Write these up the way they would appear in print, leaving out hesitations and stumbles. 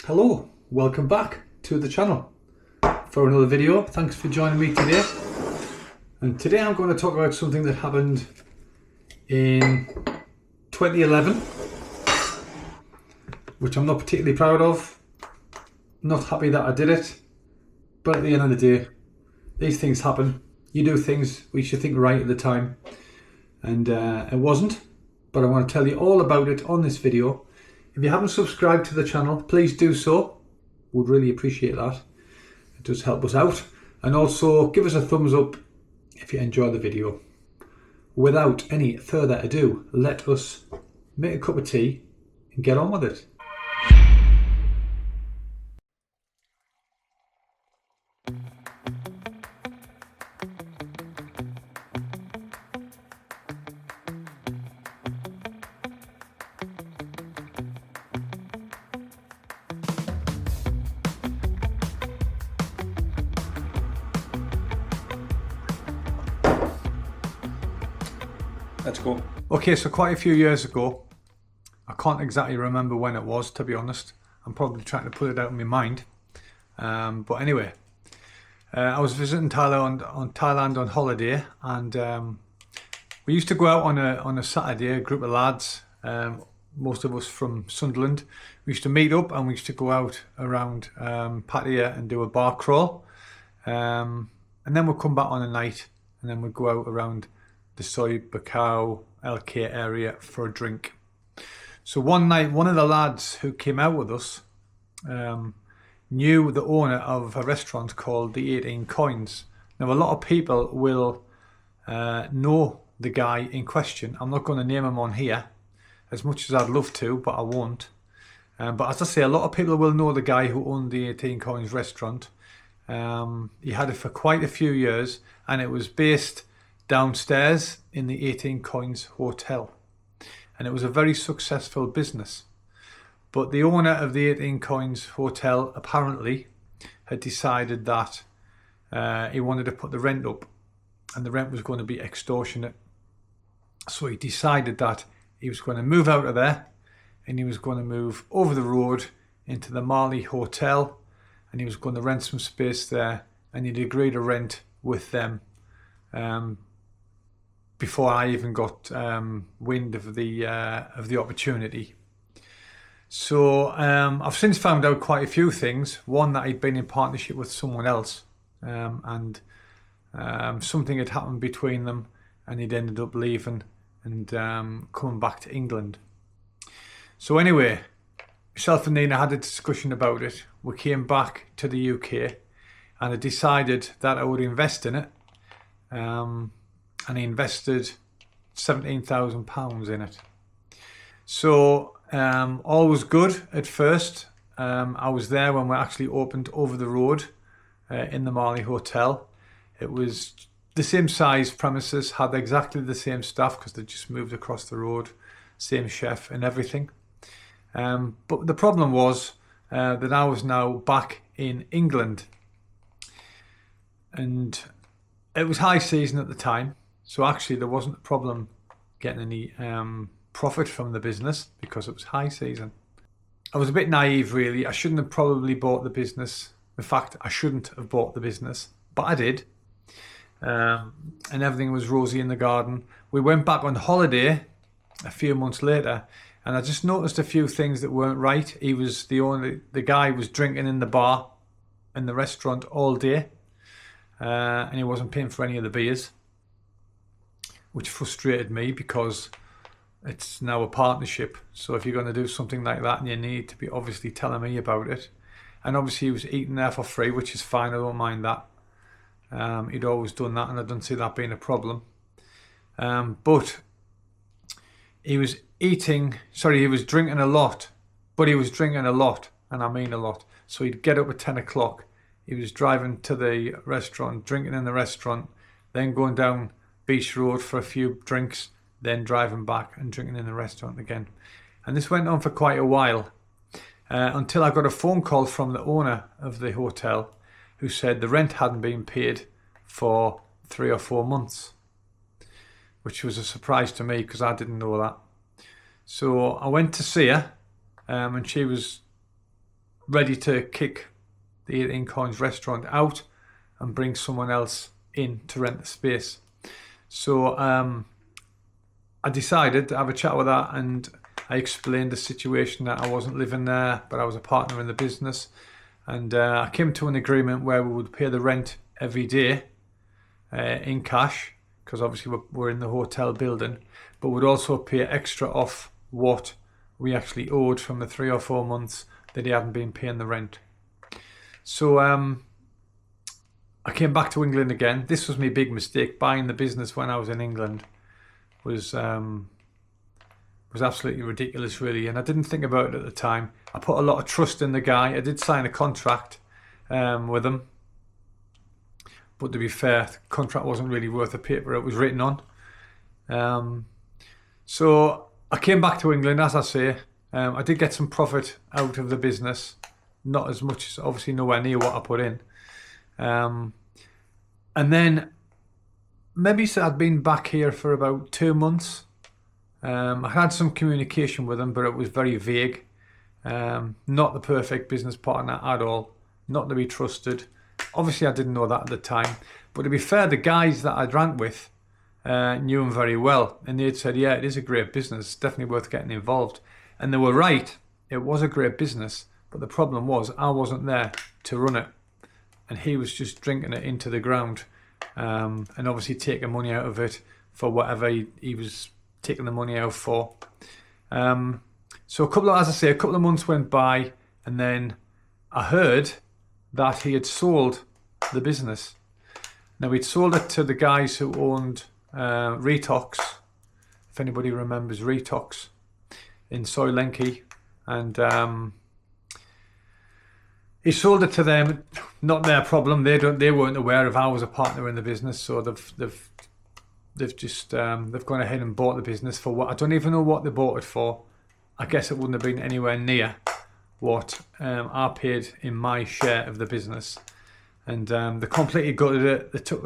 Hello, welcome back to the channel for another video. Thanks for joining me today. And today I'm going to talk about something that happened in 2011, which I'm not particularly proud of. Not happy that I did it, but at the end of the day, these things happen. You do things we should think right at the time, and it wasn't. But I want to tell you all about it on this video. If you haven't subscribed to the channel, please do so. Would really appreciate that. It does help us out. And also give us a thumbs up if you enjoy the video. Without any further ado, let us make a cup of tea and get on with it. Let's go. Okay, so quite a few years ago, I can't exactly remember when it was, to be honest. I'm probably trying to put it out in my mind. But anyway, I was visiting Thailand on holiday, and we used to go out on a Saturday, a group of lads, most of us from Sunderland. We used to meet up and we used to go out around Pattaya and do a bar crawl. And then we'd come back on a night and then we'd go out around the Soi Buakhao LK area for a drink. So one night, one of the lads who came out with us knew the owner of a restaurant called the 18 Coins. Now a lot of people will know the guy in question. I'm not going to name him on here, as much as I'd love to, but I won't. But as I say, a lot of people will know the guy who owned the 18 Coins restaurant. He had it for quite a few years, and it was based downstairs in the 18 Coins Hotel, and it was a very successful business. But the owner of the 18 Coins Hotel apparently had decided that he wanted to put the rent up, and the rent was going to be extortionate. So he decided that he was going to move out of there and he was going to move over the road into the Marley Hotel, and he was going to rent some space there, and he'd agreed to rent with them before I even got wind of the opportunity. So I've since found out quite a few things. One, that he'd been in partnership with someone else, and something had happened between them, and he'd ended up leaving and coming back to England. So anyway, myself and Nina had a discussion about it. We came back to the UK, and I decided that I would invest in it. And he invested £17,000 in it. So all was good at first. I was there when we actually opened over the road in the Marley Hotel. It was the same size premises, had exactly the same staff because they just moved across the road, same chef and everything. But the problem was that I was now back in England, and it was high season at the time. So actually there wasn't a problem getting any profit from the business because it was high season. I was a bit naive really. I shouldn't have probably bought the business. In fact, I shouldn't have bought the business, but I did. And everything was rosy in the garden. We went back on holiday a few months later, and I just noticed a few things that weren't right. The guy was drinking in the bar in the restaurant all day, and he wasn't paying for any of the beers, which frustrated me because it's now a partnership. So if you're going to do something like that, and you need to be obviously telling me about it. And obviously he was eating there for free, which is fine. I don't mind that. He'd always done that, and I don't see that being a problem. But he was drinking a lot. But he was drinking a lot, and I mean a lot. So he'd get up at 10 o'clock. He was driving to the restaurant, drinking in the restaurant, then going down Beach Road for a few drinks, then driving back and drinking in the restaurant again. And this went on for quite a while, until I got a phone call from the owner of the hotel who said the rent hadn't been paid for 3 or 4 months, which was a surprise to me because I didn't know that. So I went to see her, and she was ready to kick the 18 Coins restaurant out and bring someone else in to rent the space. So I decided to have a chat with her, and I explained the situation, that I wasn't living there, but I was a partner in the business. And I came to an agreement where we would pay the rent every day in cash, because obviously we're in the hotel building, but we'd also pay extra off what we actually owed from the 3 or 4 months that he hadn't been paying the rent. So I came back to England again. This was my big mistake. Buying the business when I was in England was absolutely ridiculous, really, and I didn't think about it at the time. I put a lot of trust in the guy. I did sign a contract with him, but to be fair, the contract wasn't really worth the paper it was written on. So I came back to England, as I say. I did get some profit out of the business, not as much as, obviously nowhere near what I put in. And then maybe I'd been back here for about 2 months. I had some communication with him, but it was very vague. Not the perfect business partner at all, not to be trusted. Obviously I didn't know that at the time, but to be fair, the guys that I drank with knew him very well, and they'd said, yeah, it is a great business, it's definitely worth getting involved. And they were right, it was a great business, but the problem was I wasn't there to run it, and he was just drinking it into the ground, and obviously taking money out of it for whatever he was taking the money out for. So a couple of months went by, and then I heard that he had sold the business. Now, he'd sold it to the guys who owned Retox, if anybody remembers Retox, in Soylenki, and he sold it to them. Not their problem. They weren't aware of I was a partner in the business, so they've gone ahead and bought the business for what I don't even know what they bought it for. I guess it wouldn't have been anywhere near what I paid in my share of the business, and they completely gutted it. They took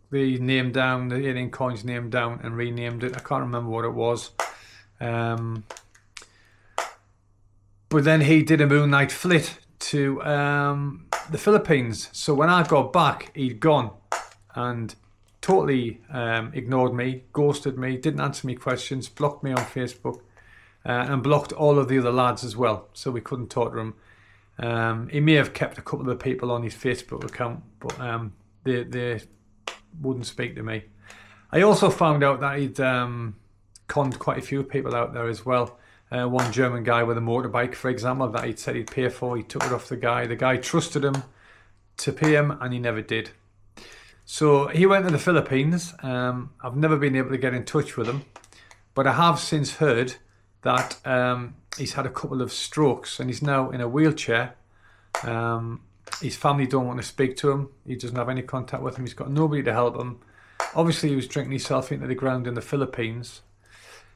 the name down, the 18 Coins name down, and renamed it. I can't remember what it was. But then he did a moonlight flit to the Philippines. So when I got back, he'd gone and totally ignored me, ghosted me, didn't answer me questions, blocked me on Facebook, and blocked all of the other lads as well, so we couldn't talk to him. He may have kept a couple of the people on his Facebook account, but they wouldn't speak to me. I also found out that he'd conned quite a few people out there as well. One German guy with a motorbike, for example, that he'd said he'd pay for, he took it off the guy. The guy trusted him to pay him, and he never did. So he went to the Philippines. I've never been able to get in touch with him, but I have since heard that he's had a couple of strokes and he's now in a wheelchair. His family don't want to speak to him. He doesn't have any contact with him. He's got nobody to help him. Obviously, he was drinking himself into the ground in the Philippines.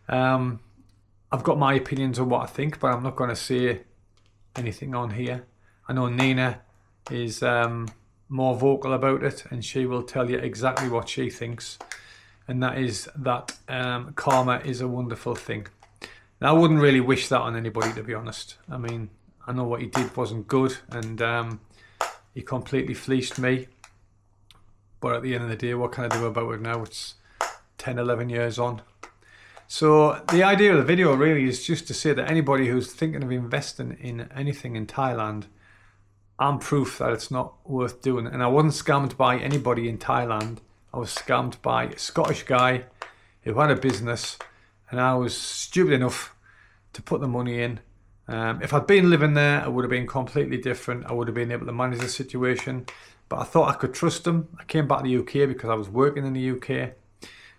I've got my opinions on what I think, but I'm not going to say anything on here. I know Nina is more vocal about it, and she will tell you exactly what she thinks, and that is that karma is a wonderful thing. Now, I wouldn't really wish that on anybody, to be honest. I mean, I know what he did wasn't good, and he completely fleeced me, but at the end of the day, what can I do about it now? It's 10, 11 years on. So the idea of the video really is just to say that anybody who's thinking of investing in anything in Thailand, I'm proof that it's not worth doing. And I wasn't scammed by anybody in Thailand. I was scammed by a Scottish guy who had a business, and I was stupid enough to put the money in. If I'd been living there, it would have been completely different. I would have been able to manage the situation, but I thought I could trust them. I came back to the UK because I was working in the UK,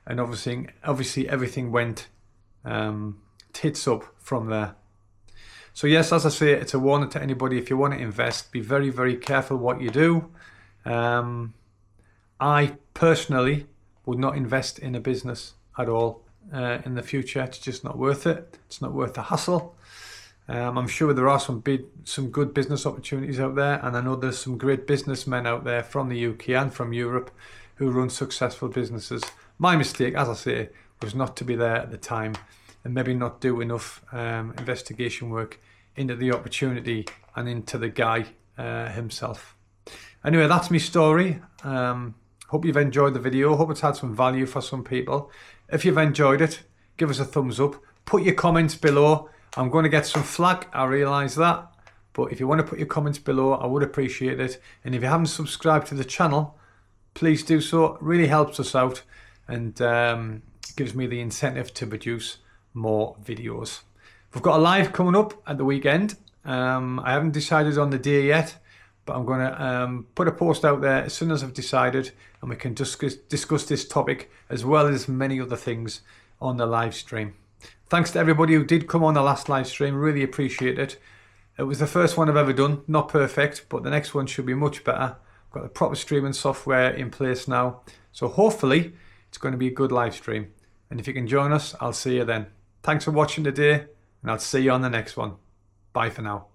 and obviously everything went tits up from there. So yes, as I say, it's a warning to anybody. If you want to invest, be very, very careful what you do. I personally would not invest in a business at all in the future. It's just not worth it. It's not worth the hassle. I'm sure there are some good business opportunities out there, and I know there's some great businessmen out there from the UK and from Europe who run successful businesses. My mistake, as I say, was not to be there at the time and maybe not do enough investigation work into the opportunity and into the guy himself. Anyway, that's my story. Hope you've enjoyed the video. Hope it's had some value for some people. If you've enjoyed it, give us a thumbs up. Put your comments below. I'm going to get some flack, I realise that. But if you want to put your comments below, I would appreciate it. And if you haven't subscribed to the channel, please do so. It really helps us out and gives me the incentive to produce more videos. We've got a live coming up at the weekend. I haven't decided on the day yet, but I'm going to put a post out there as soon as I've decided, and we can discuss this topic as well as many other things on the live stream. Thanks to everybody who did come on the last live stream. Really appreciate it. It was the first one I've ever done. Not perfect, but the next one should be much better. I've got the proper streaming software in place now. So hopefully it's going to be a good live stream. And if you can join us, I'll see you then. Thanks for watching today, and I'll see you on the next one. Bye for now.